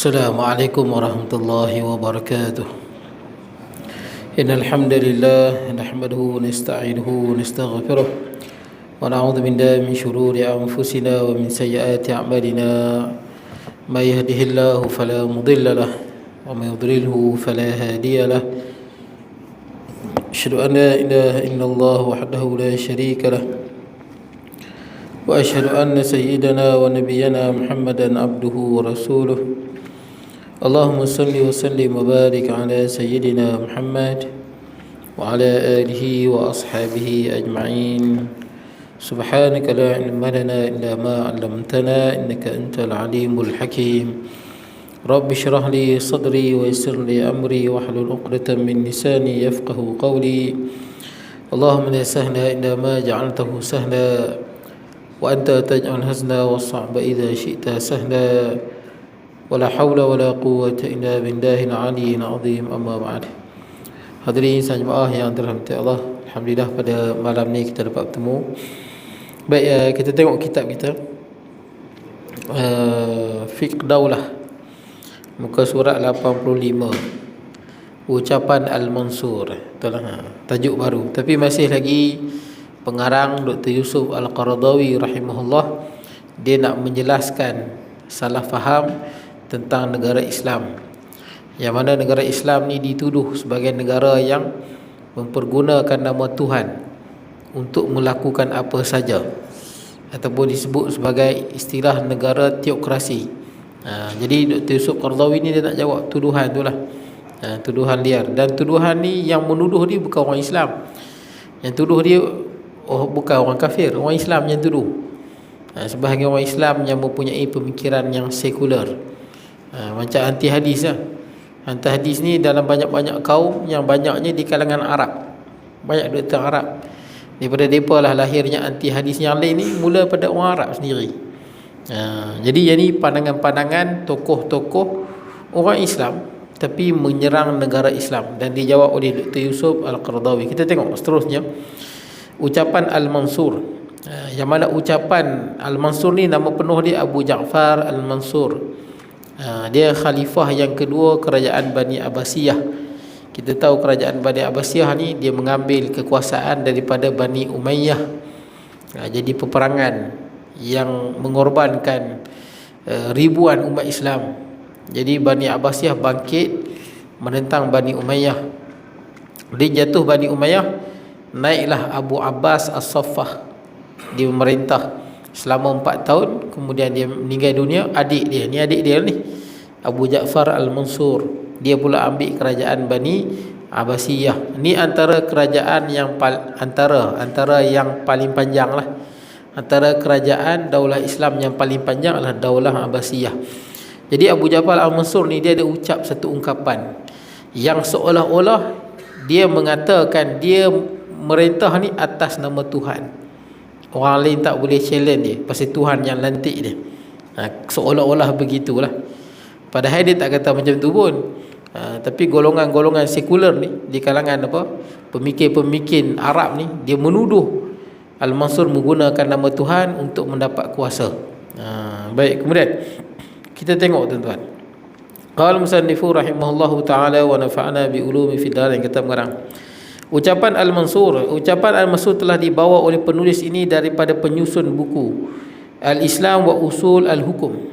السلام عليكم ورحمة الله وبركاته. إن الحمد لله نحمده ونستعينه ونستغفره ونعوذ بالله من شرور أنفسنا ومن سيئات أعمالنا. من يهده الله فلا مضل له ومن يضلله فلا هادي له. أشهد أن لا إله إلا الله وحده لا شريك له وأشهد أن سيدنا ونبينا محمدا عبده ورسوله. اللهم صل وسلم وبارك على سيدنا محمد وعلى آله وأصحابه أجمعين. سبحانك لا علم لنا إلا ما علمتنا إنك أنت العليم الحكيم. رب اشرح لي صدري ويسر لي أمري واحلل عقدة من لساني يفقه قولي. اللهم لا سهل إلا ما جعلته سهلا وأنت تجعل الحزن والصعب إذا شئت سهلا. ولا حول ولا قوة إلا بالله العلي العظيم. أما بعد. Hadirin jemaah yang dirahmati Allah, alhamdulillah pada malam ni kita dapat bertemu. Baik, kita tengok kitab kita Fiqh Daulah, muka surat 85, ucapan Al-Mansur. Tajuk baru, tapi masih lagi pengarang Dr. Yusuf Al-Qaradawi rahimahullah. Dia nak menjelaskan salah faham tentang negara Islam, yang mana negara Islam ni dituduh sebagai negara yang mempergunakan nama Tuhan untuk melakukan apa saja, ataupun disebut sebagai istilah negara teokrasi. Jadi Dr. Yusuf Qaradawi ni dia nak jawab tuduhan tu lah, tuduhan liar. Dan tuduhan ni yang menuduh dia bukan orang Islam, yang tuduh dia bukan orang kafir, orang Islam yang tuduh. Sebahagian orang Islam yang mempunyai pemikiran yang sekular, macam anti hadis lah. Anti hadis ni dalam banyak-banyak kaum, yang banyaknya di kalangan Arab. Banyak doktor Arab. Daripada mereka lah lahirnya anti hadis yang lain ni, mula pada orang Arab sendiri. Jadi yang ni pandangan-pandangan tokoh-tokoh orang Islam tapi menyerang negara Islam, dan dijawab oleh Dr. Yusuf Al-Qaradawi. Kita tengok seterusnya ucapan Al-Mansur, yang mana ucapan Al-Mansur ni nama penuh dia Abu Ja'far Al-Mansur. Dia khalifah yang kedua kerajaan Bani Abbasiyah. Kita tahu kerajaan Bani Abbasiyah ni dia mengambil kekuasaan daripada Bani Umayyah. Jadi peperangan yang mengorbankan ribuan umat Islam. Jadi Bani Abbasiyah bangkit menentang Bani Umayyah. Dia jatuh Bani Umayyah, naiklah Abu Abbas As-Saffah. Dia memerintah selama 4 tahun, kemudian dia meninggal dunia. Adik dia ni Abu Ja'far Al-Mansur, dia pula ambil kerajaan Bani Abbasiyah. Ni antara kerajaan yang antara yang paling panjang lah. Antara kerajaan daulah Islam yang paling panjang adalah daulah Abbasiyah. Jadi Abu Ja'far Al-Mansur ni dia ada ucap satu ungkapan yang seolah-olah dia mengatakan dia merintah ni atas nama Tuhan. Orang lain tak boleh challenge dia, pasal Tuhan yang lantik dia. Seolah-olah begitulah. Padahal dia tak kata macam tu pun. Tapi golongan-golongan sekular ni di kalangan pemikir-pemikir Arab ni, dia menuduh Al-Mansur menggunakan nama Tuhan untuk mendapat kuasa. Baik, kemudian kita tengok tuan-tuan. Qala musannifu rahimahullahu taala wa nafa'ana bi ulumi fid dar, yang kata mengarang. Ucapan Al-Mansur telah dibawa oleh penulis ini daripada penyusun buku Al-Islam wa Usul Al-Hukum.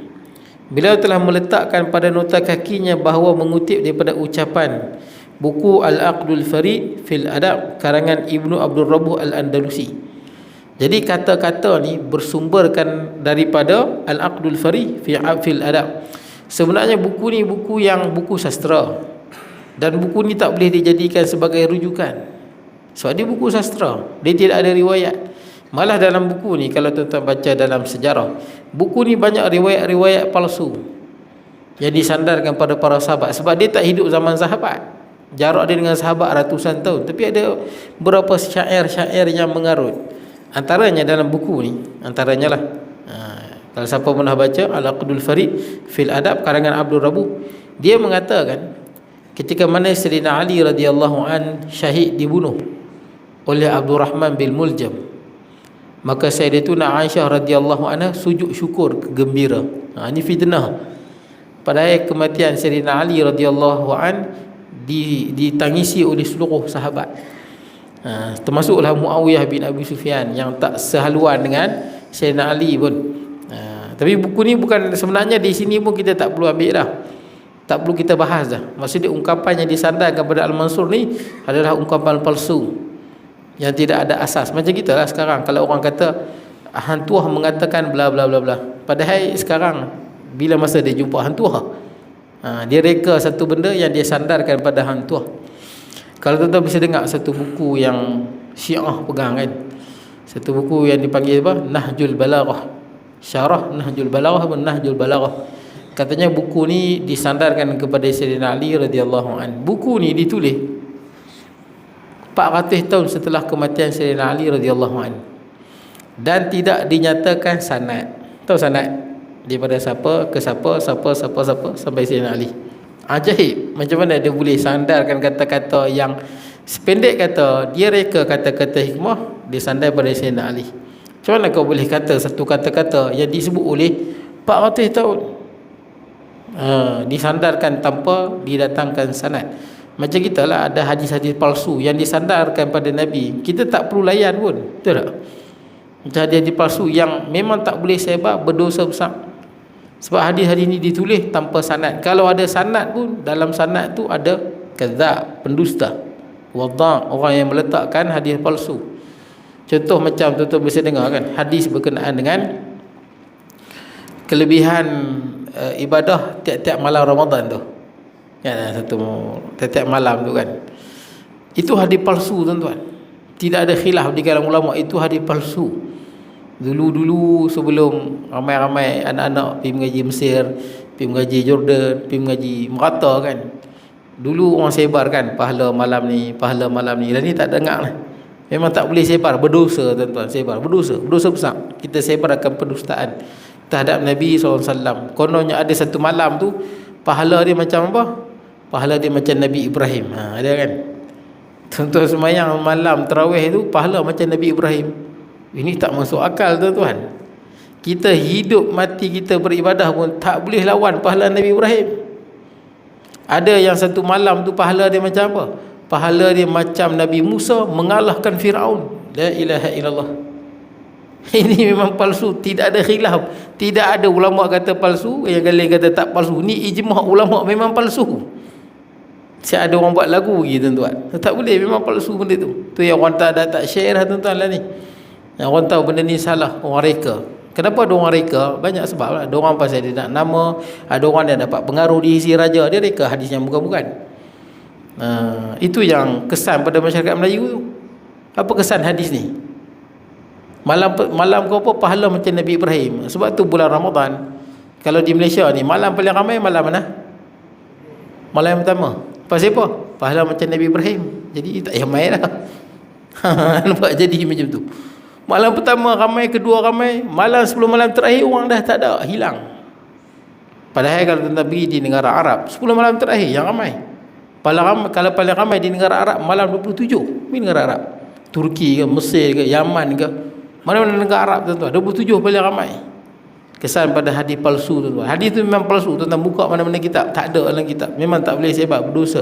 Beliau telah meletakkan pada nota kakinya bahawa mengutip daripada ucapan buku Al-Aqdul Farid fil Adab karangan Ibnu Abdul Rabbuh Al-Andalusi. Jadi kata-kata ni bersumberkan daripada Al-Aqdul Farid fil Adab. Sebenarnya buku ni buku sastra, dan buku ni tak boleh dijadikan sebagai rujukan, sebab dia buku sastra, dia tidak ada riwayat. Malah dalam buku ni, kalau tuan-tuan baca dalam sejarah, buku ni banyak riwayat-riwayat palsu yang disandarkan pada para sahabat, sebab dia tak hidup zaman sahabat. Jarak dia dengan sahabat ratusan tahun, tapi ada beberapa syair-syair yang mengarut. Antaranya dalam buku ni, antaranya lah, kalau siapa pernah baca Al-Aqdul Farid fil Adab karangan Abdul Rabbuh, dia mengatakan ketika mana Sayyidina Ali radhiyallahu an syahid dibunuh oleh Abdul Rahman bin Muljam, maka Sayyidatuna Aisyah radhiyallahu anha sujud syukur gembira. Ini fitnah. Padahal kematian Sayyidina Ali radhiyallahu an ditangisi oleh seluruh sahabat. Termasuklah Muawiyah bin Abi Sufyan yang tak sehaluan dengan Sayyidina Ali pun. Tapi buku ni bukan, sebenarnya di sini pun kita tak perlu ambil dah, tak perlu kita bahas dah. Maksudnya ungkapan yang disandarkan kepada Al-Mansur ni adalah ungkapan palsu yang tidak ada asas. Macam kita lah sekarang, kalau orang kata Hang Tuah mengatakan bla bla bla bla, padahal sekarang bila masa dia jumpa Hang Tuah, dia reka satu benda yang dia sandarkan pada Hang Tuah. Kalau tuan-tuan bisa dengar satu buku yang Syiah pegang kan, satu buku yang dipanggil apa, Nahjul Balaghah, Syarah Nahjul Balaghah atau Nahjul Balaghah. Katanya buku ni disandarkan kepada Sayyidina Ali radhiyallahu an. Buku ni ditulis 400 tahun setelah kematian Sayyidina Ali radhiyallahu an, dan tidak dinyatakan sanad. Tahu sanad? Daripada siapa ke siapa, siapa sampai Sayyidina Ali. Ajaib, macam mana dia boleh sandarkan kata-kata yang sependek kata dia reka kata-kata hikmah, dia sandar pada Sayyidina Ali. Macam mana kau boleh kata satu kata-kata yang disebut oleh 400 tahun disandarkan tanpa didatangkan sanad? Macam kita lah, ada hadis-hadis palsu yang disandarkan pada Nabi, kita tak perlu layan pun, betul tak? Macam hadis palsu yang memang tak boleh sebar, berdosa besar. Sebab hadis-hadis ini ditulis tanpa sanad. Kalau ada sanad pun, dalam sanad tu ada kadzab, pendusta, wadha', orang yang meletakkan hadis palsu. Contoh macam tuan-tuan bisa dengar kan, hadis berkenaan dengan kelebihan ibadah tiap-tiap malam Ramadan tu kan, satu tiap-tiap malam tu kan, itu hadis palsu tuan-tuan. Tidak ada khilaf di kalangan ulama, itu hadis palsu. Dulu-dulu sebelum ramai-ramai anak-anak pergi mengaji Mesir, pergi mengaji Jordan, pergi mengaji merata kan, dulu orang sebar kan pahala malam ni, pahala malam ni. Dan ni tak dengar lah, memang tak boleh sebar, berdosa tuan-tuan, sebar berdosa besar. Kita sebar akan pendustaan terhadap Nabi SAW. Kononnya ada satu malam tu pahala dia macam apa? Pahala dia macam Nabi Ibrahim. Ada kan, tuan-tuan semayang malam tarawih tu pahala macam Nabi Ibrahim. Ini tak masuk akal tuan-tuan. Kita hidup mati kita beribadah pun tak boleh lawan pahala Nabi Ibrahim. Ada yang satu malam tu pahala dia macam apa? Pahala dia macam Nabi Musa mengalahkan Firaun. La ilaha illallah. Ini memang palsu, tidak ada khilaf. Tidak ada ulama kata palsu, yang kali kata tak palsu. Ni ijma' ulama memang palsu. Siapa ada orang buat lagu lagi tuan-tuan. Tak boleh, memang palsu benda tu. Tu yang orang tak share lah tuan-tuan lah ni. Yang orang tahu benda ni salah, orang reka. Kenapa ada orang reka? Banyak sebab lah. Ada orang pasal dia nak nama, ada orang yang dapat pengaruh di sisi raja, dia reka hadis yang bukan-bukan. Itu yang kesan pada masyarakat Melayu tu. Apa kesan hadis ni? Malam kau apa pahala macam Nabi Ibrahim. Sebab tu bulan Ramadan, kalau di Malaysia ni malam paling ramai malam mana? Malam yang pertama. Pasal apa? Pahala macam Nabi Ibrahim. Jadi tak payah main lah. Nampak jadi macam tu. Malam pertama ramai, kedua ramai, malam 10 malam terakhir orang dah tak ada, hilang. Padahal kalau tuan-tuan pergi di negara Arab, 10 malam terakhir yang ramai. Kalau paling ramai di negara Arab malam 27. Ini negara Arab, Turki ke, Mesir ke, Yaman ke, mana-mana negara Arab tuan-tuan, 27 paling ramai. Kesan pada hadis palsu tuan-tuan. Hadis tu memang palsu tuan-tuan, buka mana-mana kitab, tak ada dalam kitab. Memang tak boleh sebab berdosa.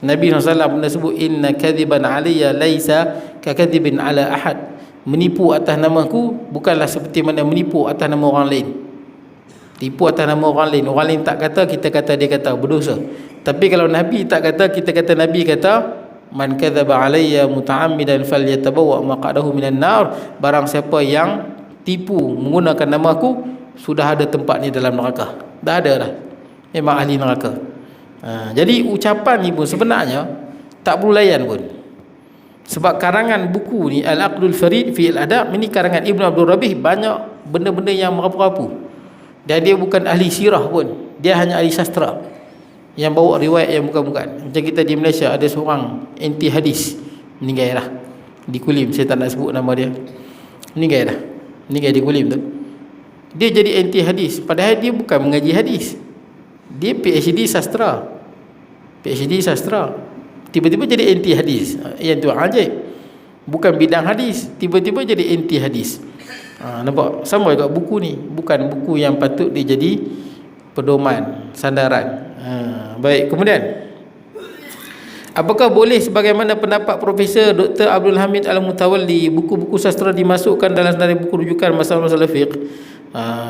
Nabi SAW pernah sebut, inna kadhiban aliyya laisa kakadhibin ala ahad. Menipu atas namaku bukanlah seperti mana menipu atas nama orang lain. Tipu atas nama orang lain, orang lain tak kata, kita kata, dia kata, berdosa. Tapi kalau Nabi tak kata, kita kata Nabi kata, man kadzaba alayya muta'ammidan falyatabawwa maq'adahu minan nar. Barang siapa yang tipu menggunakan namaku, sudah ada tempatnya dalam neraka. Dah ada dah, memang ahli neraka. Jadi ucapan ni pun sebenarnya tak perlu layan pun. Sebab karangan buku ni Al-Aqdul Farid fi Al-Adab, ini karangan Ibn Abdul Rabih, banyak benda-benda yang merapu-rapu. Dan dia bukan ahli sirah pun, dia hanya ahli sastra yang bawa riwayat yang bukan-bukan. Macam kita di Malaysia ada seorang anti hadis, meninggal dah di Kulim, saya tak nak sebut nama dia. Meninggal di Kulim tu. Dia jadi anti hadis, padahal dia bukan mengaji hadis. Dia PhD sastra. Tiba-tiba jadi anti hadis. Yang tu ajaib. Bukan bidang hadis, tiba-tiba jadi anti hadis. Nampak? Sama juga buku ni, bukan buku yang patut dia jadi pedoman, sandaran. Baik, kemudian apakah boleh sebagaimana pendapat Profesor Dr. Abdul Hamid Al-Mutawalli, buku-buku sastra dimasukkan dalam senarai buku rujukan masalah-masalah fiqh?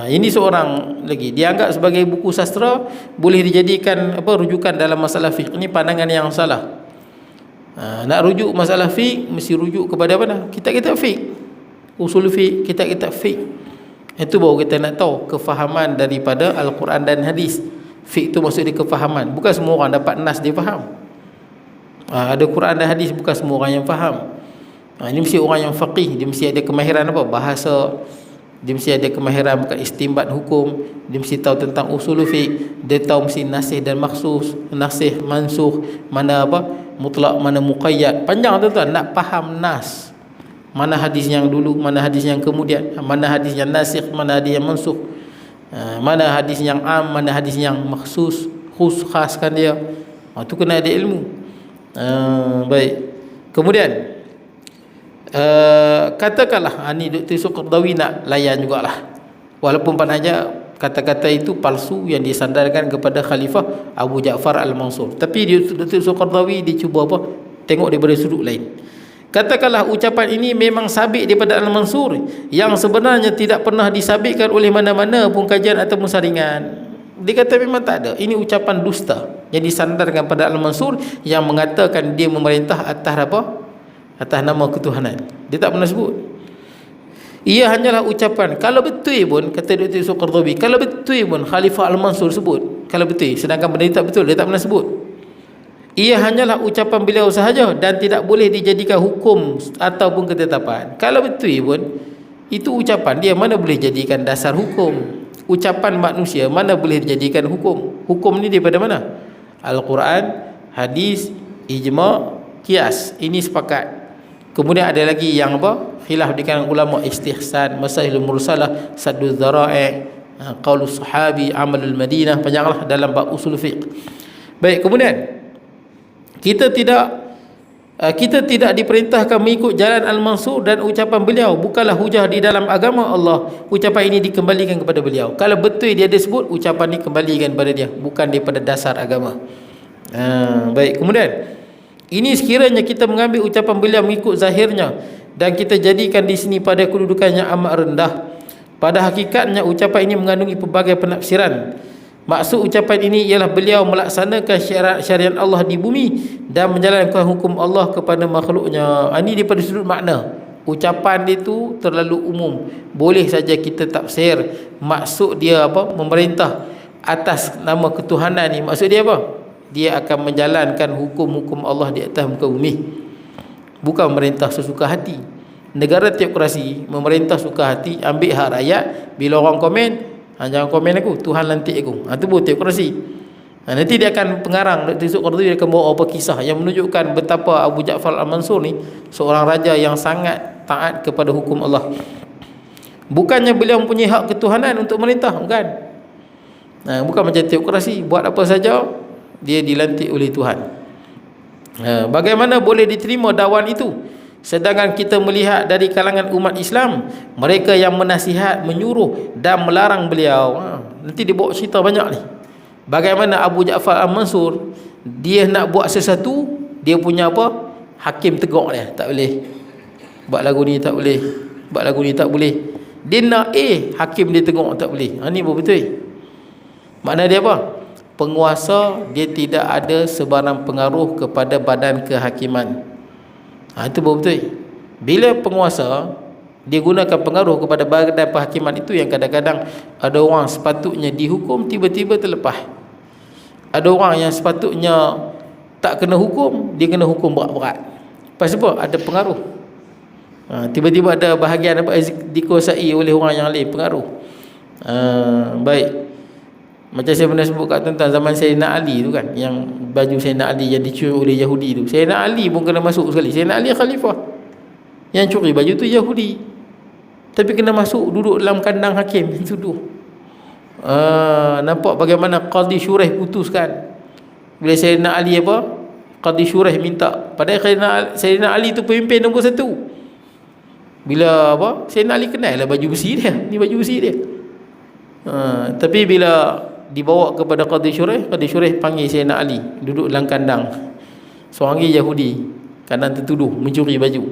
Ini seorang lagi dianggap sebagai buku sastra, boleh dijadikan rujukan dalam masalah fiqh. Ini pandangan yang salah. Nak rujuk masalah fiqh mesti rujuk kepada mana? Kitab-kitab fiqh, usul fiqh, kitab-kitab fiqh. Itu baru kita nak tahu kefahaman daripada Al-Quran dan hadis. Fiqh tu maksud dia kefahaman. Bukan semua orang dapat nas dia faham. Ada Quran dan hadis, bukan semua orang yang faham. Ini mesti orang yang faqih. Dia mesti ada kemahiran bahasa. Dia mesti ada kemahiran bukan istimbat hukum. Dia mesti tahu tentang usul fiqh. Dia tahu mesti nasih dan maksus, nasih, mansukh, mana mutlak, mana muqayyad. Panjang tuan-tuan nak faham nas. Mana hadis yang dulu, mana hadis yang kemudian, mana hadis yang nasikh, mana hadis yang mansukh, mana hadis yang am, mana hadis yang maksus, khaskan dia. Itu kena ada ilmu. Baik. Kemudian katakanlah ni Dr. Yusuf Qaradawi nak layan jugalah, walaupun saja kata-kata itu palsu yang disandarkan kepada Khalifah Abu Ja'far Al-Mansur, tapi Dr. Yusuf Qaradawi dia cuba tengok daripada sudut lain. Katakanlah ucapan ini memang sabit daripada Al-Mansur, yang sebenarnya tidak pernah disabitkan oleh mana-mana pun kajian atau saringan. Dia kata memang tak ada. Ini ucapan dusta yang disandarkan pada Al-Mansur, yang mengatakan dia memerintah atas atas nama ketuhanan. Dia tak pernah sebut. Ia hanyalah ucapan. Kalau betul pun, kata Dr. Yusuf Qaradawi, kalau betul pun Khalifah Al-Mansur sebut, kalau betul, sedangkan benda ini tak betul, dia tak pernah sebut. Ia hanyalah ucapan beliau sahaja dan tidak boleh dijadikan hukum ataupun ketetapan. Kalau betul pun itu ucapan dia, mana boleh jadikan dasar hukum. Ucapan manusia mana boleh dijadikan hukum. Hukum ni daripada mana? Al-Quran, hadis, ijma', qiyas. Ini sepakat. Kemudian ada lagi yang khilaf di kalangan ulama, istihsan, masailul mursalah, sadduz dzara'i', qaulus sahabi, amalul madinah, panjanglah dalam bab usul fiqh. Baik, kemudian kita tidak diperintahkan mengikut jalan Al-Mansur, dan ucapan beliau bukanlah hujah di dalam agama Allah. Ucapan ini dikembalikan kepada beliau. Kalau betul dia ada sebut, ucapan ini kembalikan kepada dia, bukan daripada dasar agama. Baik, kemudian ini sekiranya kita mengambil ucapan beliau mengikut zahirnya dan kita jadikan di sini pada kedudukan yang amat rendah, pada hakikatnya ucapan ini mengandungi pelbagai penafsiran. Maksud ucapan ini ialah beliau melaksanakan syariat Allah di bumi dan menjalankan hukum Allah kepada makhluknya. Ini daripada sudut makna. Ucapan dia tu terlalu umum, boleh saja kita tafsir. Maksud dia memerintah atas nama ketuhanan ni, maksud dia dia akan menjalankan hukum-hukum Allah di atas muka bumi, bukan memerintah sesuka hati. Negara teokrasi, memerintah suka hati, ambil hak rakyat. Bila orang komen, jangan komen aku, Tuhan lantik aku. Itu pun teokrasi. Nanti dia akan pengarang, Dr. Yusuf Qaradawi akan bawa apa kisah yang menunjukkan betapa Abu Ja'far Al-Mansur ni seorang raja yang sangat taat kepada hukum Allah. Bukannya beliau mempunyai hak ketuhanan untuk merintah, bukan. Bukan macam teokrasi, buat apa saja dia dilantik oleh Tuhan. Bagaimana boleh diterima dakwaan itu, sedangkan kita melihat dari kalangan umat Islam mereka yang menasihat, menyuruh dan melarang beliau. Nanti dia bawa cerita banyak ni. Bagaimana Abu Ja'far Al-Mansur, dia nak buat sesuatu, dia punya hakim tegak dia, tak boleh. Buat lagu ni tak boleh, buat lagu ni tak boleh. Dia nak hakim dia tegak tak boleh. Ni betul. Makna dia penguasa dia tidak ada sebarang pengaruh kepada badan kehakiman. Itu betul. Bila penguasa dia gunakan pengaruh kepada badan kehakiman, itu yang kadang-kadang ada orang sepatutnya dihukum tiba-tiba terlepas. Ada orang yang sepatutnya tak kena hukum, dia kena hukum berat-berat. Pasal apa? Ada pengaruh. Tiba-tiba ada bahagian dikuasai oleh orang yang lain, pengaruh. Baik. Macam saya pernah sebut kat tentang zaman Sayyidina Ali tu kan, yang baju Sayyidina Ali yang dicuri oleh Yahudi tu. Sayyidina Ali pun kena masuk sekali. Sayyidina Ali khalifah. Yang curi baju tu Yahudi, tapi kena masuk duduk dalam kandang hakim, tuduh. Nampak bagaimana Qadhi Shuraih putuskan. Bila Sayyidina Ali Qadhi Shuraih minta, padahal Sayyidina Ali tu pemimpin nombor 1. Bila Sayyidina Ali kenal lah baju besi dia, ni baju besi dia. Tapi bila dibawa kepada Qadhi Shuraih. Qadhi Shuraih panggil Sayyidina Ali duduk dalam kandang. Seorang lagi Yahudi, kandang tertuduh mencuri baju.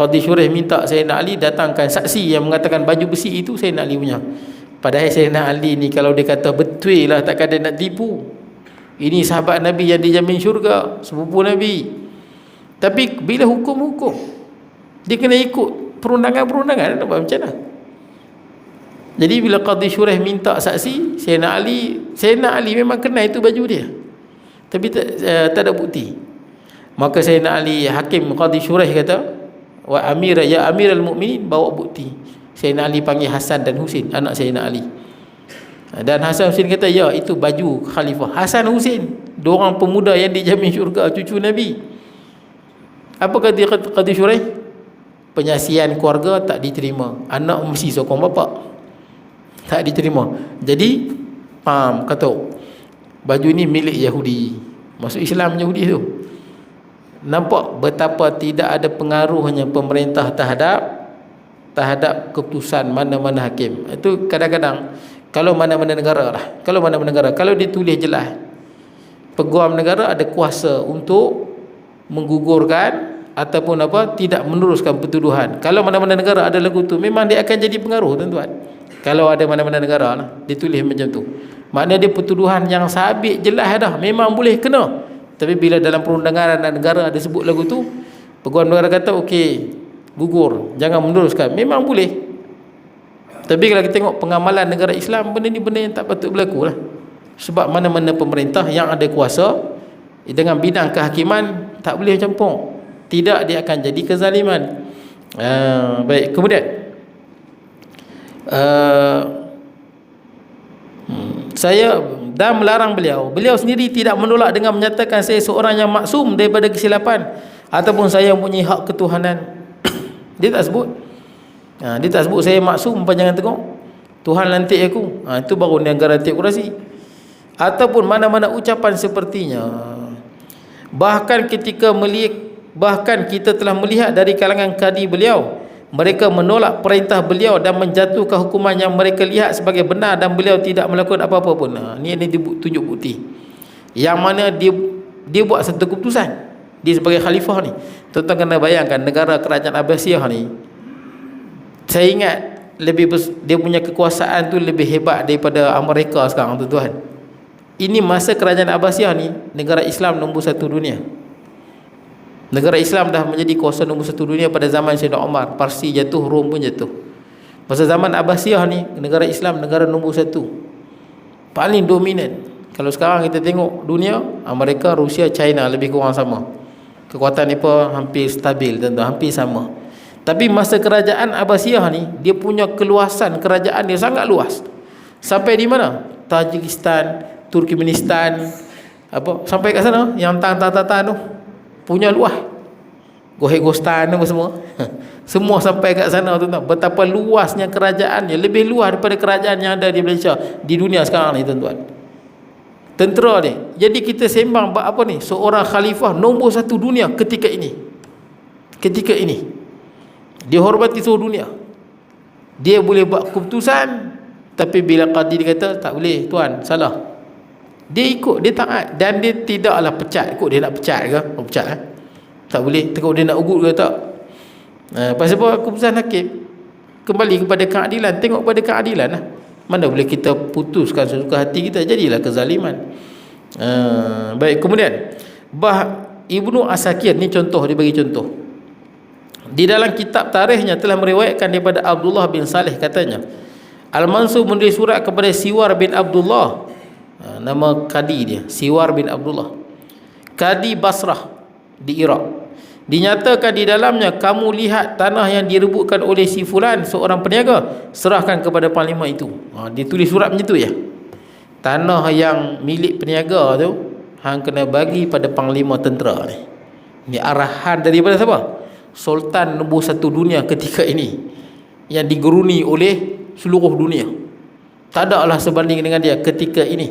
Qadhi Shuraih minta Sayyidina Ali datangkan saksi yang mengatakan baju besi itu Sayyidina Ali punya. Padahal Sayyidina Ali ni kalau dia kata betul lah, takkan dia nak tipu. Ini sahabat Nabi yang dijamin syurga, sepupu Nabi. Tapi bila hukum-hukum, dia kena ikut perundangan-perundangan. Nak buat macam mana? Jadi bila Qadhi Shuraih minta saksi, Sayyidina Ali memang kenal itu baju dia, tapi tak ada bukti. Maka Sayyidina Ali, Hakim Qadhi Shuraih kata, wa amir ya Amirul Mukminin, bawa bukti. Sayyidina Ali panggil Hasan dan Husin, anak Sayyidina Ali. Dan Hasan Husin kata, ya itu baju khalifah. Hasan Husin, dua orang pemuda yang dijamin syurga, cucu Nabi. Apa kata Qadhi Shuraih? Penyaksian keluarga tak diterima, anak mesti sokong bapak, tak diterima. Jadi kata baju ni milik Yahudi, masuk Islam Yahudi tu. Nampak betapa tidak ada pengaruhnya pemerintah terhadap keputusan mana-mana hakim. Itu kadang-kadang kalau mana-mana negara lah, kalau ditulis jelas, peguam negara ada kuasa untuk menggugurkan ataupun tidak meneruskan pertuduhan. Kalau mana-mana negara ada lagu tu, memang dia akan jadi pengaruh, tuan-tuan. Kalau ada mana-mana negara lah ditulis macam tu, maknanya dia pertuduhan yang sabit jelas dah, memang boleh kena. Tapi bila dalam perundangan negara ada sebut lagu tu, peguam negara kata okey, gugur, jangan meneruskan, memang boleh. Tapi kalau kita tengok pengamalan negara Islam, benda ni benda yang tak patut berlaku lah. Sebab mana-mana pemerintah yang ada kuasa dengan bidang kehakiman tak boleh campur, tidak, dia akan jadi kezaliman. Baik, kemudian saya dan melarang beliau sendiri tidak menolak dengan menyatakan saya seorang yang maksum daripada kesilapan ataupun saya mempunyai hak ketuhanan. Dia tak sebut. Dia tak sebut saya maksum, jangan tengok Tuhan lantik aku. Itu baru dia garanti akurasi. Ataupun mana-mana ucapan sepertinya. Bahkan kita telah melihat dari kalangan kadi beliau, mereka menolak perintah beliau dan menjatuhkan hukuman yang mereka lihat sebagai benar, dan beliau tidak melakukan apa-apa pun. Ni tunjuk bukti yang mana dia buat satu keputusan, dia sebagai khalifah ni. Tuan-tuan kena bayangkan negara kerajaan Abbasiyah ni, saya ingat dia punya kekuasaan tu lebih hebat daripada Amerika sekarang, tuan-tuan. Ini masa kerajaan Abbasiyah ni negara Islam nombor satu dunia. Negara Islam dah menjadi kuasa nombor satu dunia pada zaman Sayyidina Umar. Parsi jatuh, Rom pun jatuh. Masa zaman Abbasiyah ni, negara Islam negara nombor satu, paling dominan. Kalau sekarang kita tengok dunia, Amerika, Rusia, China lebih kurang sama. Kekuatan mereka hampir stabil, tuan-tuan, hampir sama. Tapi masa kerajaan Abbasiyah ni, dia punya keluasan kerajaan dia sangat luas. Sampai di mana? Tajikistan, Turkmenistan, sampai kat sana, yang Tatan tu punya luas. Gohegostan apa semua. Semua sampai kat sana, tuan-tuan. Betapa luasnya kerajaannya, lebih luas daripada kerajaan yang ada di Malaysia, di dunia sekarang ni, tuan-tuan. Tentera ni. Jadi kita sembang apa ni? Seorang khalifah nombor satu dunia ketika ini. Ketika ini dia hormati seluruh dunia. Dia boleh buat keputusan, tapi bila qadi dia kata tak boleh, tuan, salah, dia ikut, dia taat, dan dia tidaklah pecat. Ikut dia nak pecat ke? Pecat tak boleh. Tengok dia nak ugut ke tak. Pasal apa? Keputusan hakim kembali kepada keadilan. Tengok pada keadilan lah. Mana boleh kita putuskan sesuka hati kita, jadilah kezaliman. Baik, kemudian Ibnu Asakir ni contoh, dia bagi contoh. Di dalam kitab tarikhnya telah meriwayatkan daripada Abdullah bin Saleh, katanya Al-Mansur menulis surat kepada Siwar bin Abdullah, nama kadi dia Siwar bin Abdullah, kadi Basrah di Iraq. Dinyatakan di dalamnya, kamu lihat tanah yang direbutkan oleh si fulan, seorang peniaga, serahkan kepada panglima itu. Dia tulis surat macam tu ya. Tanah yang milik peniaga tu hang kena bagi pada panglima tentera ni. Ini arahan daripada siapa? Sultan nombor satu dunia ketika ini, yang digeruni oleh seluruh dunia. Tak ada lah sebanding dengan dia ketika ini.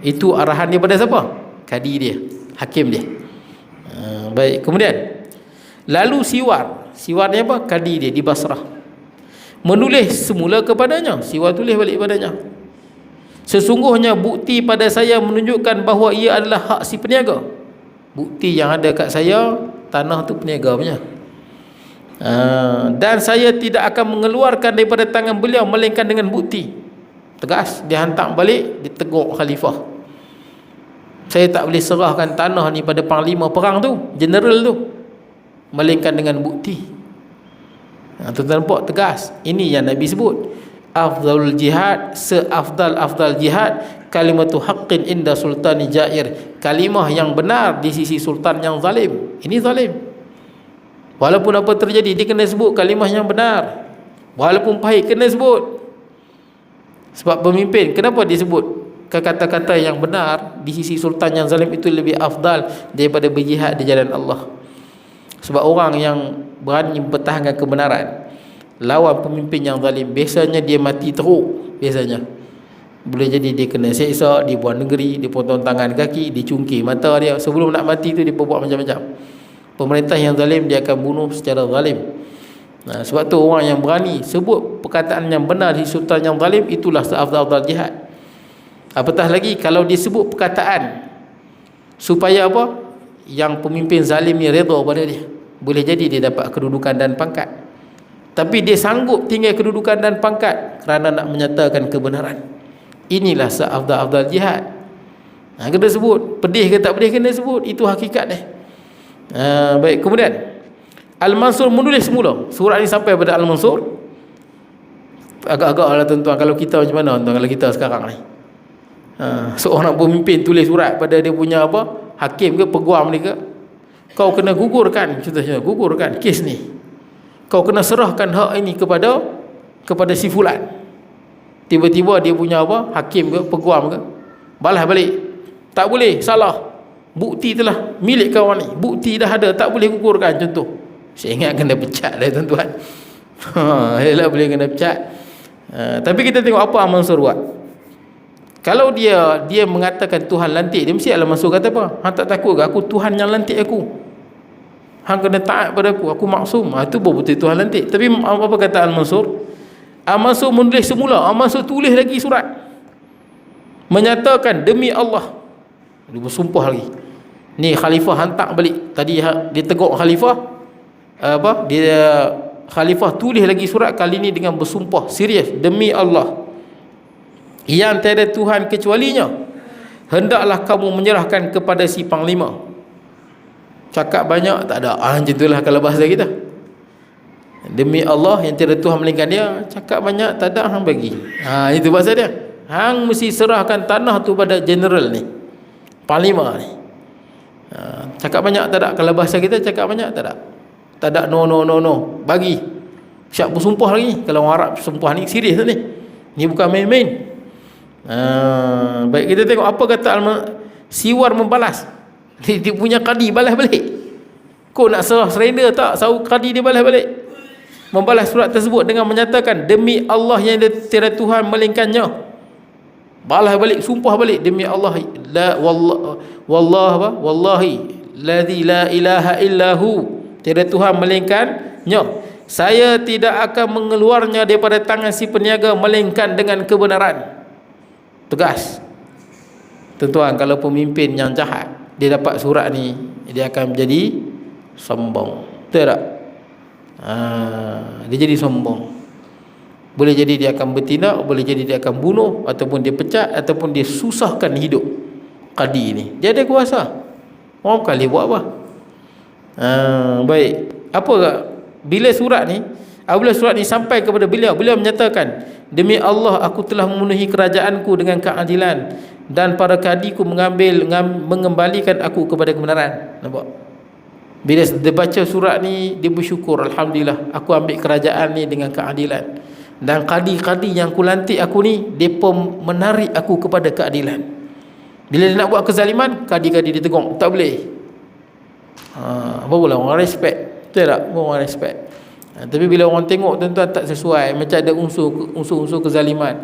Itu arahan dia pada siapa? Kadi dia, hakim dia. Baik, kemudian lalu Siwar ni apa? Kadi dia di Basrah. menulis semula kepadanya, siwa tulis balik padanya. Sesungguhnya bukti pada saya menunjukkan bahawa ia adalah hak si peniaga. Bukti yang ada kat saya, tanah tu peniaga punya. Dan saya tidak akan mengeluarkan daripada tangan beliau melainkan dengan bukti. Tegas, dia hantar balik, ditegur khalifah. Saya tak boleh serahkan tanah ni pada panglima perang tu, general tu, melainkan dengan bukti. Tuan-tuan nampak tegas. Ini yang Nabi sebut, afdalul jihad, seafdal-afdal jihad kalimatu haqqin inda sultani jair, kalimah yang benar di sisi sultan yang zalim. Ini zalim, walaupun apa terjadi dia kena sebut kalimah yang benar, walaupun pahit kena sebut. Sebab pemimpin, kenapa disebut kata-kata yang benar di sisi sultan yang zalim itu lebih afdal daripada berjihad di jalan Allah? Sebab orang yang berani mempertahankan kebenaran lawan pemimpin yang zalim, biasanya dia mati teruk. Biasanya boleh jadi dia kena seksa, dibuang negeri, dipotong tangan kaki, dicungkir mata dia. Sebelum nak mati tu dia perbuat macam-macam. Pemerintah yang zalim dia akan bunuh secara zalim. Sebab tu orang yang berani sebut perkataan yang benar di sultan yang zalim, itulah seafdal jihad. Apatah lagi kalau dia sebut perkataan supaya apa? Yang pemimpin zalim ni redha pada dia. Boleh jadi dia dapat kedudukan dan pangkat, tapi dia sanggup tinggal kedudukan dan pangkat kerana nak menyatakan kebenaran. Inilah seafdal jihad. Kena sebut, pedih ke tak pedih kena sebut, itu hakikat dia. Baik, kemudian Al-Mansur menulis semula. Surat ini sampai pada Al-Mansur. Agak-agak lah tuan-tuan, kalau kita macam mana tuan, kalau kita sekarang ni, seorang pemimpin tulis surat pada dia punya apa, hakim ke peguam ni ke, kau kena gugurkan, contohnya gugurkan kes ni, kau kena serahkan hak ini kepada si fulan. Tiba-tiba dia punya apa, hakim ke peguam ke, balas balik, tak boleh, salah, bukti telah milik kawan ni, bukti dah ada, tak boleh gugurkan, contoh. Saya ingat kena pecat dah tuan-tuan. Yalah, boleh kena pecat. Tapi kita tengok apa Al-Mansur buat. Kalau dia mengatakan Tuhan lantik, dia mesti Al-Mansur kata apa? Hang tak takut ke aku Tuhan yang lantik aku? Hang kena taat pada aku maksum. Itu betul Tuhan lantik. Tapi apa kata Al-Mansur? Al-Mansur menulis semula. Al-Mansur tulis lagi surat, menyatakan demi Allah. Dia bersumpah lagi. Ni khalifah hantar balik. Tadi dia tegur khalifah, khalifah tulis lagi surat, kali ni dengan bersumpah serius, demi Allah yang tiada Tuhan kecualinya, hendaklah kamu menyerahkan kepada si panglima. Cakap banyak tak ada, macam itulah kalau bahasa kita. Demi Allah yang tiada Tuhan melainkan dia, cakap banyak tak ada, hang bagi. Itu bahasa dia. Hang mesti serahkan tanah tu pada general ni, panglima ni. Cakap banyak tak ada, kalau bahasa kita cakap banyak tak ada. Tak ada, no, bagi. Siap bersumpah lagi. Kalau orang Arab sumpah ni serius ni. Ni bukan main-main. Baik, kita tengok apa kata Siwar membalas. Dia punya kadi balas balik. Kau nak serah surrender tak? Sahu kadi dia balas balik. Membalas surat tersebut dengan menyatakan demi Allah yang tiada Tuhan melainkannya. Balas balik, sumpah balik, demi Allah la wallahi ladzi la ilaha illahu, tiada Tuhan melainkannya, saya tidak akan mengeluarnya daripada tangan si peniaga melainkan dengan kebenaran. Tegas. Tuan-tuan, kalau pemimpin yang jahat dia dapat surat ni, dia akan menjadi sombong. Betul tak? Dia jadi sombong. Boleh jadi dia akan bertindak, boleh jadi dia akan bunuh, ataupun dia pecat, ataupun dia susahkan hidup kadi ni. Dia ada kuasa. Orang kali buat apa? Baik. Apa bila surat ni, apabila surat ni sampai kepada beliau, beliau menyatakan, demi Allah aku telah memenuhi kerajaanku dengan keadilan dan para kadiku mengembalikan aku kepada kebenaran. Nampak? Bila dia baca surat ni, dia bersyukur, alhamdulillah aku ambil kerajaan ni dengan keadilan, dan kadi-kadi yang ku lantik aku ni, depa menarik aku kepada keadilan. Bila dia nak buat kezaliman, kadi-kadi dia tegur, tak boleh. Barulah orang respect. Betul tak? Orang respect. Tapi bila orang tengok tuan-tuan tak sesuai, macam ada unsur-unsur kezaliman,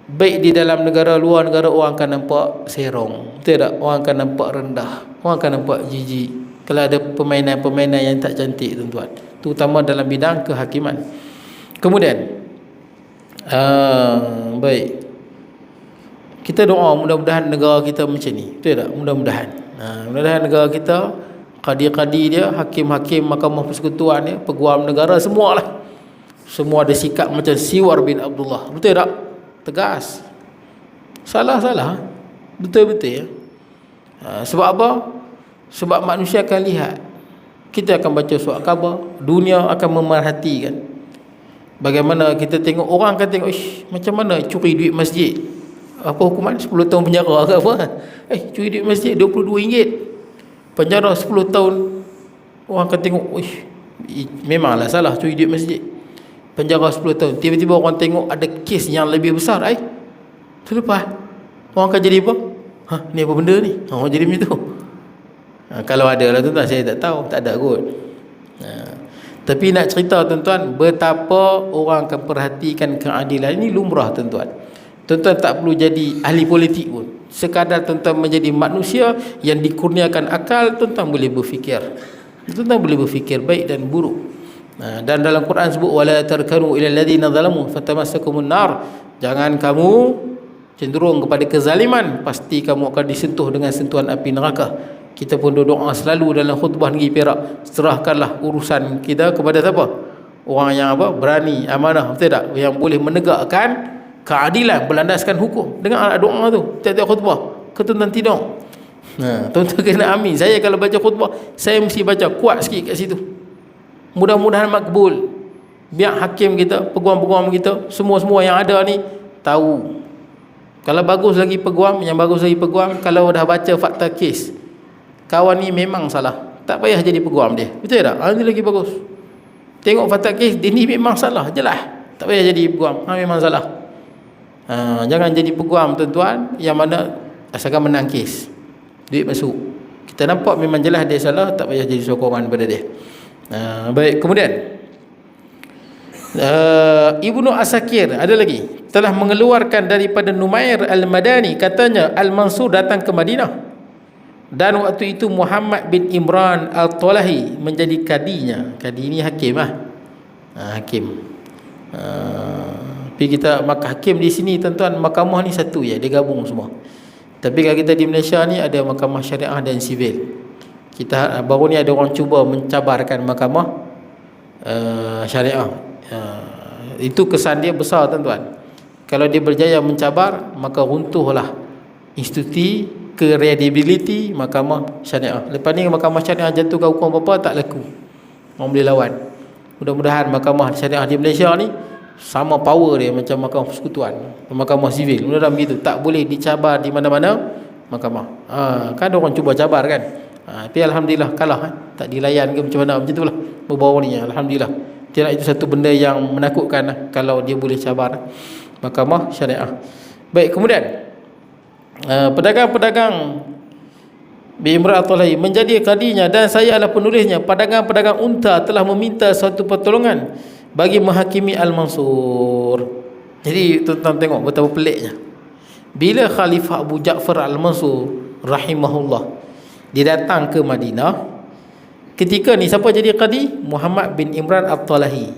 baik di dalam negara, luar negara, orang akan nampak serong. Betul tak? Orang akan nampak rendah, orang akan nampak jijik kalau ada permainan-permainan yang tak cantik tuan-tuan, terutama dalam bidang kehakiman. Kemudian baik, kita doa mudah-mudahan negara kita macam ni, betul tak? Mudah-mudahan negara kita, qadi-qadi dia, hakim-hakim mahkamah persekutuan dia, peguam negara, semualah, semua ada sikap macam Siwar bin Abdullah, betul tak? Tegas. Salah, betul-betul ya. Sebab apa? Sebab manusia akan lihat, kita akan baca surat khabar, dunia akan memerhatikan. Bagaimana kita tengok, orang akan tengok, macam mana curi duit masjid, apa hukuman? 10 tahun penjara ke apa? Curi duit masjid RM22, penjara 10 tahun. Orang akan tengok, memanglah salah curi duit masjid, penjara 10 tahun. Tiba-tiba orang tengok ada kes yang lebih besar, terlepas, orang akan jadi apa? Ni apa benda ni? Orang jadi macam tu. Kalau ada lah tuan-tuan, saya tak tahu, tak ada kot. Tapi nak cerita tuan-tuan, betapa orang akan perhatikan keadilan ini lumrah tuan-tuan. Tuan-tuan tak perlu jadi ahli politik pun, sekadar tuan-tuan menjadi manusia yang dikurniakan akal, tuan-tuan boleh berfikir. Tuan-tuan boleh berfikir baik dan buruk. Dan dalam Quran sebut, wala tarkanu ila alladhina zalamu fatamassakumun nar. Jangan kamu cenderung kepada kezaliman, pasti kamu akan disentuh dengan sentuhan api neraka. Kita pun doa selalu dalam khutbah negeri Perak, serahkanlah urusan kita kepada siapa? Orang yang berani, amanah, betul tak? Yang boleh menegakkan keadilan berlandaskan hukum. Dengar doa tu tiap-tiap khutbah, ketuan tidur. Tuan-tuan kena amin. Saya kalau baca khutbah, saya mesti baca kuat sikit kat situ. Mudah-mudahan makbul. Biar hakim kita, peguam-peguam kita, semua-semua yang ada ni tahu. Kalau bagus lagi peguam, yang bagus lagi peguam, kalau dah baca fakta kes, kawan ni memang salah, tak payah jadi peguam dia, betul tak? Ini lagi bagus. Tengok fakta kes, dia ni memang salah, jelas, tak payah jadi peguam, memang salah. Jangan jadi peguam tuan-tuan yang mana asalkan menang kes, duit masuk, kita nampak memang jelas dia salah, tak payah jadi sokongan pada dia. Baik, kemudian Ibnu Asakir ada lagi telah mengeluarkan daripada Numair Al-Madani, katanya Al-Mansur datang ke Madinah, dan waktu itu Muhammad bin Imran Al-Talahi menjadi kadinya. Kadi ni hakim hakim. Tapi kita hakim di sini tuan-tuan, mahkamah ni satu ya, dia gabung semua. Tapi kalau kita di Malaysia ni ada mahkamah syariah dan sivil. Kita baru ni ada orang cuba mencabarkan mahkamah syariah. Itu kesan dia besar tuan-tuan. Kalau dia berjaya mencabar, maka runtuhlah institusi credibility mahkamah syariah. Lepas ni mahkamah syariah jatuhkan hukum apa-apa tak laku, orang boleh lawan. Mudah-mudahan mahkamah syariah di Malaysia ni sama power dia macam mahkamah persekutuan, mahkamah sivil. Mudah-mudahan begitu, tak boleh dicabar di mana-mana mahkamah. Kan ada orang cuba cabar kan, tapi alhamdulillah kalah, tak dilayan ke macam mana, macam itulah berbau ni. Alhamdulillah, tidak itu satu benda yang menakutkan kalau dia boleh cabar mahkamah syariah. Baik, kemudian pedagang-pedagang Imran Al-Talahi menjadi kadinya, dan saya adalah penulisnya. Pedagang-pedagang unta telah meminta suatu pertolongan bagi menghakimi Al-Mansur. Jadi tuan-tuan tengok betapa peliknya. Bila Khalifah Abu Ja'far Al-Mansur rahimahullah dia datang ke Madinah, ketika ni siapa jadi kadi? Muhammad bin Imran Al-Talahi.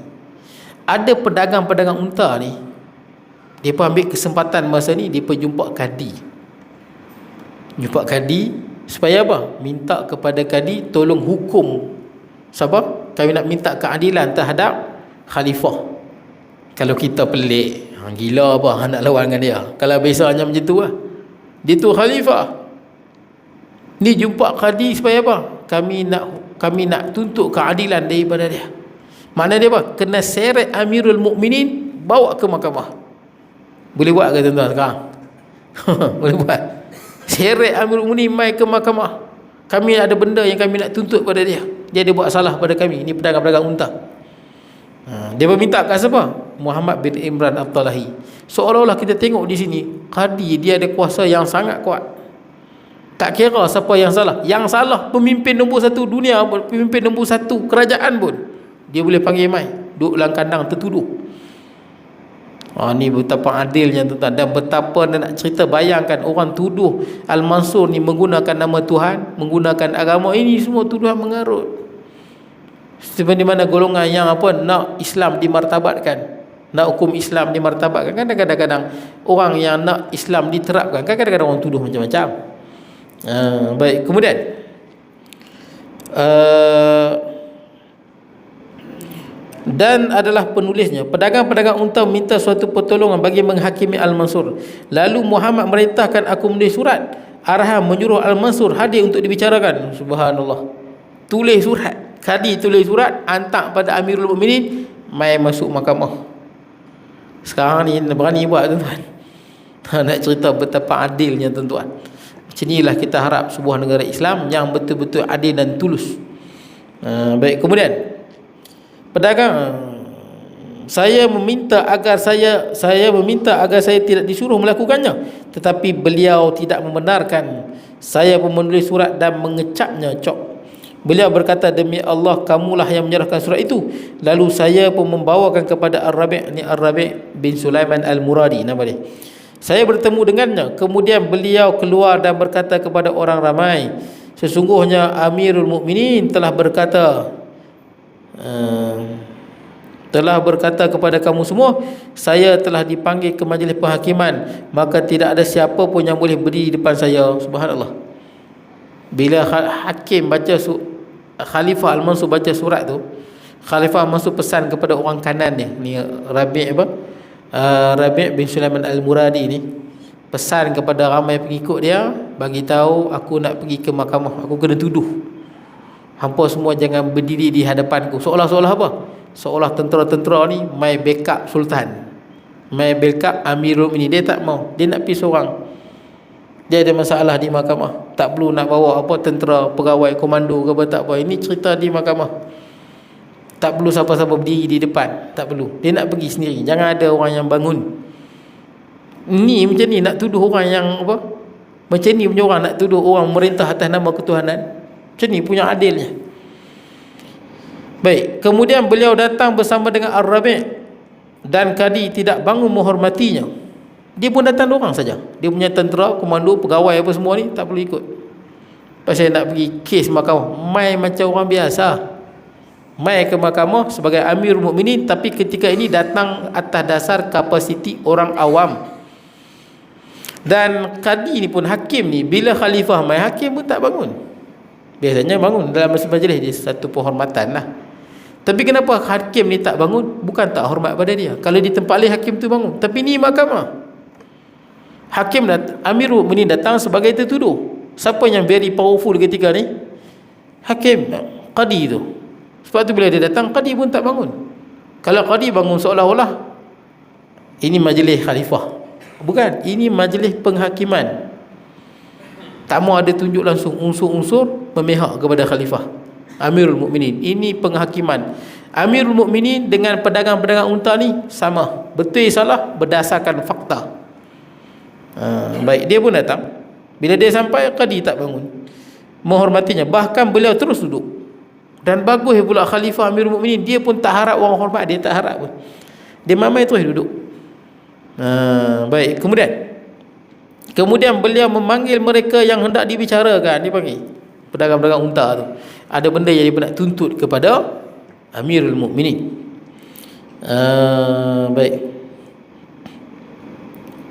Ada pedagang-pedagang unta ni, dia pun ambil kesempatan masa ni, dia pun jumpa kadi. Jumpa kadi supaya apa? Minta kepada kadi tolong hukum siapa? Kami nak minta keadilan terhadap khalifah. Kalau kita pelik, gila apa nak lawan dengan dia? Kalau biasanya macam tu lah, dia tu khalifah. Ni jumpa kadi supaya apa? Kami nak tuntut keadilan daripada dia. Makna dia apa? Kena seret Amirul Mukminin, bawa ke mahkamah. Boleh buat ke tuan-tuan sekarang? Boleh buat. Seret Amirul Mukminin mai ke mahkamah. Kami ada benda yang kami nak tuntut pada dia. Dia ada buat salah pada kami. Ini pedagang-pedagang unta. Dia meminta kat siapa? Muhammad bin Imran Al-Talahi. Seolah-olah kita tengok di sini, kadi dia ada kuasa yang sangat kuat. Tak kira siapa yang salah. Yang salah pemimpin nombor satu dunia, pemimpin nombor satu kerajaan pun, dia boleh panggil mai, duduk dalam kandang tertuduh. Ni betapa adilnya tuan-tuan. Dan betapa nak cerita, bayangkan orang tuduh Al-Mansur ni menggunakan nama Tuhan, menggunakan agama. Ini semua tuduhan mengarut. Seperti mana golongan yang apa, nak Islam dimartabatkan, nak hukum Islam dimartabatkan. Kan kadang-kadang orang yang nak Islam diterapkan, kan kadang-kadang orang tuduh macam-macam. Baik, kemudian dan adalah penulisnya, pedagang-pedagang unta minta suatu pertolongan bagi menghakimi Al-Mansur. Lalu Muhammad merintahkan aku menulis surat arahan menyuruh Al-Mansur hadir untuk dibicarakan. Subhanallah. Tulis surat, kadi tulis surat, hantar pada Amirul Mukminin, mai masuk mahkamah. Sekarang ni berani buat, tuan-tuan. Nak cerita betapa adilnya, tuan-tuan. Macam inilah kita harap sebuah negara Islam yang betul-betul adil dan tulus. Baik, kemudian pedagang, saya meminta agar saya tidak disuruh melakukannya, tetapi beliau tidak membenarkan. Saya pun menulis surat dan mengecapnya cok. Beliau berkata, demi Allah kamulah yang menyerahkan surat itu. Lalu saya pun membawakan kepada Ar-Rabi' bin Sulaiman Al-Muradi, nama dia. Saya bertemu dengannya. Kemudian beliau keluar dan berkata kepada orang ramai, sesungguhnya Amirul Mukminin telah berkata kepada kamu semua, saya telah dipanggil ke majlis penghakiman, maka tidak ada siapa pun yang boleh berdiri di depan saya. Subhanallah. Bila hakim baca Khalifah Al-Mansur baca surat tu, Khalifah Al-Mansur pesan kepada orang kanan dia ni, Rabi' bin Sulaiman Al-Muradi ni, pesan kepada ramai pengikut dia, bagi tahu aku nak pergi ke mahkamah, aku kena tuduh. Hampa semua jangan berdiri di hadapanku. Seolah-olah apa? Seolah tentera-tentera ni mai backup Sultan, mai backup Amirul Mukminin. Dia tak mau, dia nak pergi seorang. Dia ada masalah di mahkamah, tak perlu nak bawa apa tentera, pegawai komando ke apa, tak apa. Ini cerita di mahkamah, tak perlu siapa-siapa berdiri di depan, tak perlu. Dia nak pergi sendiri, jangan ada orang yang bangun. Ni macam ni nak tuduh orang yang apa, macam ni punya orang nak tuduh orang merintah atas nama ketuhanan. Macam ni punya adilnya. Baik, kemudian beliau datang bersama dengan Ar-Rabi' dan kadi tidak bangun menghormatinya. Dia pun datang dorang saja. Dia punya tentera, komando, pegawai apa semua ni tak perlu ikut. Pasal nak pergi kes mahkamah, mai macam orang biasa. Mai ke mahkamah sebagai Amirul Mukminin, tapi ketika ini datang atas dasar kapasiti orang awam. Dan kadi ni pun, hakim ni, bila khalifah mai, hakim pun tak bangun. Biasanya bangun dalam majlis dia, satu penghormatan lah. Tapi kenapa hakim ni tak bangun? Bukan tak hormat pada dia. Kalau di tempat lain hakim tu bangun, tapi ni mahkamah. Hakim Amirul Mukminin datang sebagai tertuduh. Siapa yang very powerful ketika ni? Hakim, qadi tu. Sebab tu bila dia datang, qadi pun tak bangun. Kalau qadi bangun seolah-olah ini majlis khalifah. Bukan, ini majlis penghakiman. Tak mau ada tunjuk langsung unsur-unsur memihak kepada khalifah Amirul Mukminin. Ini penghakiman. Amirul Mukminin dengan pedagang-pedagang unta ni sama, betul salah berdasarkan fakta. Baik, dia pun datang. Bila dia sampai, qadi tak bangun menghormatinya, bahkan beliau terus duduk. Dan bagus pula Khalifah Amirul Mukminin, dia pun tak harap orang hormat, dia tak harap pun, dia mamai terus duduk. Baik, kemudian beliau memanggil mereka yang hendak dibicarakan. Dia panggil pedagang-pedagang unta tu, ada benda yang dia nak tuntut kepada Amirul Mukminin. Baik,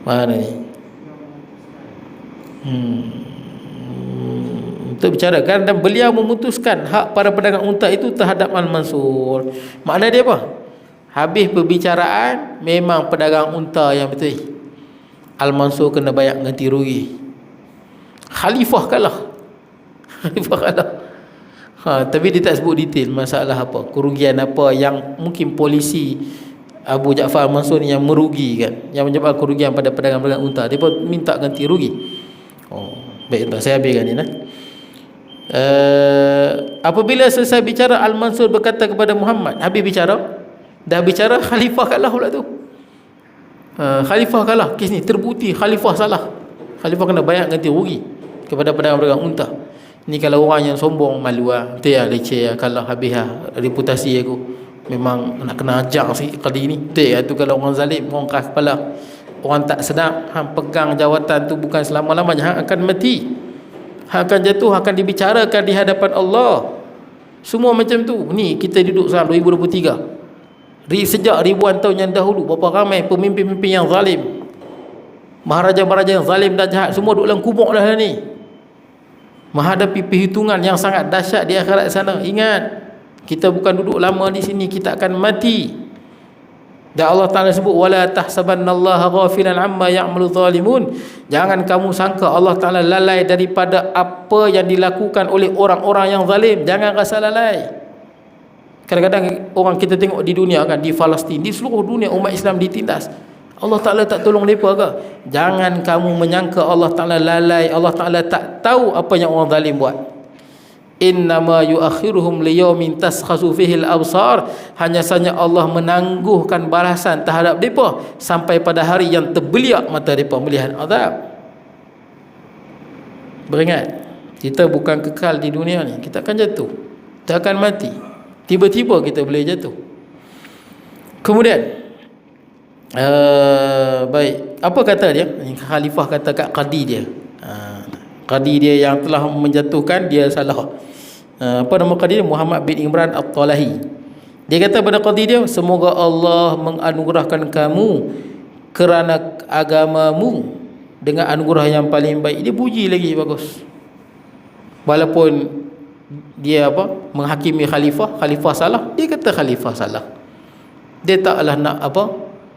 mana ni? Untuk bicarakan, dan beliau memutuskan hak para pedagang unta itu terhadap Al-Mansur. Makna dia apa? Habis perbicaraan, memang pedagang unta yang betul, Al-Mansur kena bayar ganti rugi. Khalifah kalah. Khalifah kalah. Tapi dia tak sebut detail masalah apa, kerugian apa yang mungkin polisi Abu Ja'far Al-Mansur ni yang merugikan, yang menyebabkan kerugian pada pedagang-pedagang unta. Dia pun minta ganti rugi. Baik, saya habiskan ni. Apabila selesai bicara, Al-Mansur berkata kepada Muhammad, habis bicara, dah bicara, khalifah kalah pula tu. Khalifah kalah, kes ni terbukti khalifah salah. Khalifah kena bayar ganti rugi kepada pedagang-pedagang unta. Ni kalau orang yang sombong, malu lah, betul ya, leceh lah, kalah, habis lah reputasi aku. Memang nak kena ajar sikit kali ni, betul ya. Tu kalau orang zalim, orang keras kepala, orang tak sedap, hang pegang jawatan tu bukan selama-lamanya, hang akan mati, hang akan jatuh, akan dibicarakan di hadapan Allah. Semua macam tu. Ni kita duduk sekarang 2023. Sejak ribuan tahun yang dahulu, berapa ramai pemimpin-pemimpin yang zalim, maharaja-maharaja yang zalim dan jahat, semua duduk dalam kubur dah ni, menghadapi perhitungan yang sangat dahsyat di akhirat sana. Ingat, kita bukan duduk lama di sini, kita akan mati. Dan Allah Ta'ala sebut, wala tahsabannallaha ghafilan amma ya'malu zalimun. Jangan kamu sangka Allah Ta'ala lalai daripada apa yang dilakukan oleh orang-orang yang zalim. Jangan rasa lalai. Kadang-kadang orang kita tengok di dunia kan, di Palestin, di seluruh dunia umat Islam ditindas. Allah Ta'ala tak tolong mereka ke? Jangan kamu menyangka Allah Ta'ala lalai, Allah Ta'ala tak tahu apa yang orang zalim buat. Innama yuakhiruhum liyaumin taskhasu fihi al-absar. Hanya saja Allah menangguhkan balasan terhadap mereka sampai pada hari yang terbeliak mata mereka melihat azab. Beringat, kita bukan kekal di dunia ni, kita akan jatuh, kita akan mati. Tiba-tiba kita boleh jatuh. Kemudian baik, apa kata dia? Khalifah kata kat qadi dia, qadi dia yang telah menjatuhkan dia salah. Apa nama qadi dia? Muhammad bin Imran At-Talahi. Dia kata pada qadi dia, semoga Allah menganugerahkan kamu kerana agamamu dengan anugerah yang paling baik. Dia puji lagi, bagus. Walaupun dia menghakimi khalifah salah, dia kata khalifah salah. Dia taklah nak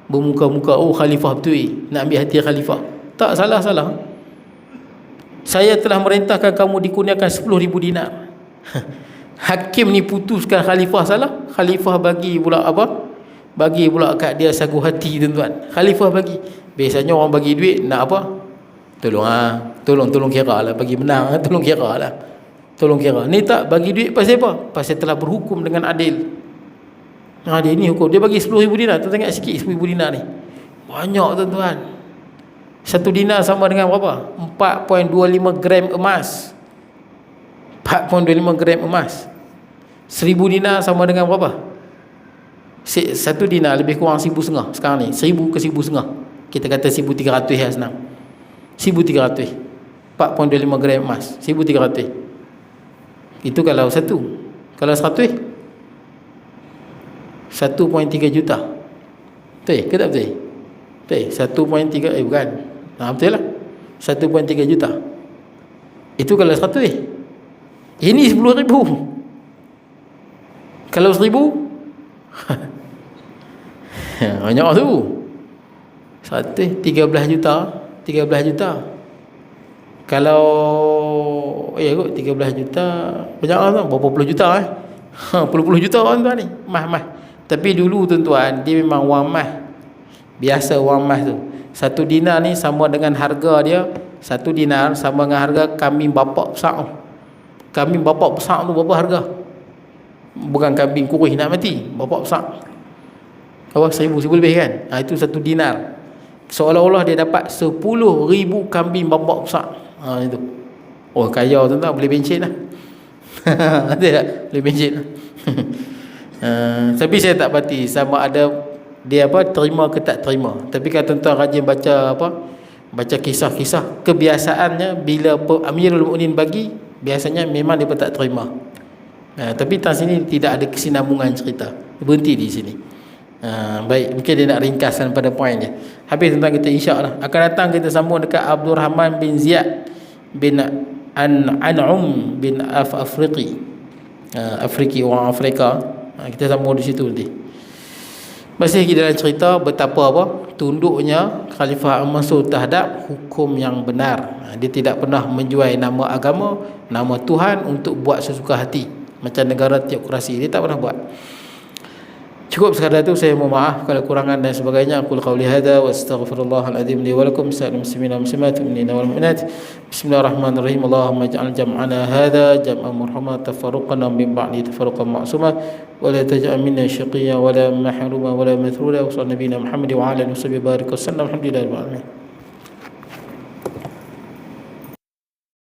bermuka-muka, oh khalifah betul, nak ambil hati khalifah. Tak, salah. Saya telah merintahkan kamu dikurniakan 10,000 dinar. Hakim ni putuskan khalifah salah, khalifah bagi pula bagi pula kat dia sagu hati, tuan-tuan. Khalifah bagi. Biasanya orang bagi duit nak tolong kira lah, bagi menang, tolong kira lah. Ni tak, bagi duit pasal apa? Pasal telah berhukum dengan adil. Dia ni hukum, dia bagi 10,000 dinar. Tuan tengok sikit 10,000 dinar ni, banyak, tuan-tuan. 1 dinar sama dengan berapa? 4.25 gram emas. 4.25 gram emas. 1,000 dinar sama dengan berapa? 1 dinar lebih kurang 1,500 sekarang ni. 1,000 ke 1,500. Kita kata 1,300 ya, senang. 1,300. 4.25 gram emas, 1,300. Itu kalau 1. Kalau 100, 1.3 juta. Betul ke tak betul? Betul. 1.3, bukan. Betul lah. 1.3 juta. Itu kalau 100. Ini 10,000. Kalau 1,000 banyak tu. 13 juta. 13 juta. Kalau kot 13 juta banyak lah, berapa puluh juta puluh juta orang tuan ni, mah. Tapi dulu tuan-tuan, dia memang wang mah. Biasa wang mah tu 1 dinar ni sama dengan harga dia. 1 dinar sama dengan harga kambing bapak besar tu. Kambing bapak besar tu berapa harga? Bukan kambing kurus nak mati, bapak besar. 1,000 lebih kan? Itu 1 dinar. Seolah-olah dia dapat 10,000 kambing bapak besar. Itu. Oh, kaya tuan-tuan, boleh bencin lah. Ada tak? Boleh bencin lah. Tapi saya tak pasti sama ada dia terima ke tak terima. Tapi kalau tuan-tuan rajin baca kisah-kisah, kebiasaannya bila Amirul Mukminin bagi, biasanya memang dia tak terima. Tapi tang sini tidak ada kesinambungan cerita, berhenti di sini. Baik, mungkin dia nak ringkaskan pada poin dia. Habis tuan-tuan, kita insya-Allah akan datang kita sambung dekat Abdul Rahman bin Ziyad bin An'um bin Afriqi. Orang Afrika. Kita sambung di situ nanti. Masih lagi dalam cerita betapa tunduknya Khalifah Al-Mansur terhadap hukum yang benar. Dia tidak pernah menjual nama agama, nama Tuhan untuk buat sesuka hati macam negara teokrasi. Dia tak pernah buat. Cukup sekadar itu, saya mohon maaf kalau kurangan dan sebagainya. Aku qauli hadza wa astaghfirullahal azim li wa lakum sa'il muslimin wal muslimat minna wal mu'minat. Bismillahirrahmanirrahim. Allahumma ij'al jam'ana hadza jam'an marhuma, tafarruqana min ba'di tafarruqan ma'suma, wa la taj'al minna shaqiyyan wa la mahruma wa la mathrura. Wa sallallahu nabiyina Muhammad wa ala alihi wa sahbihi barik wa sallam. Alhamdulillahil alamin.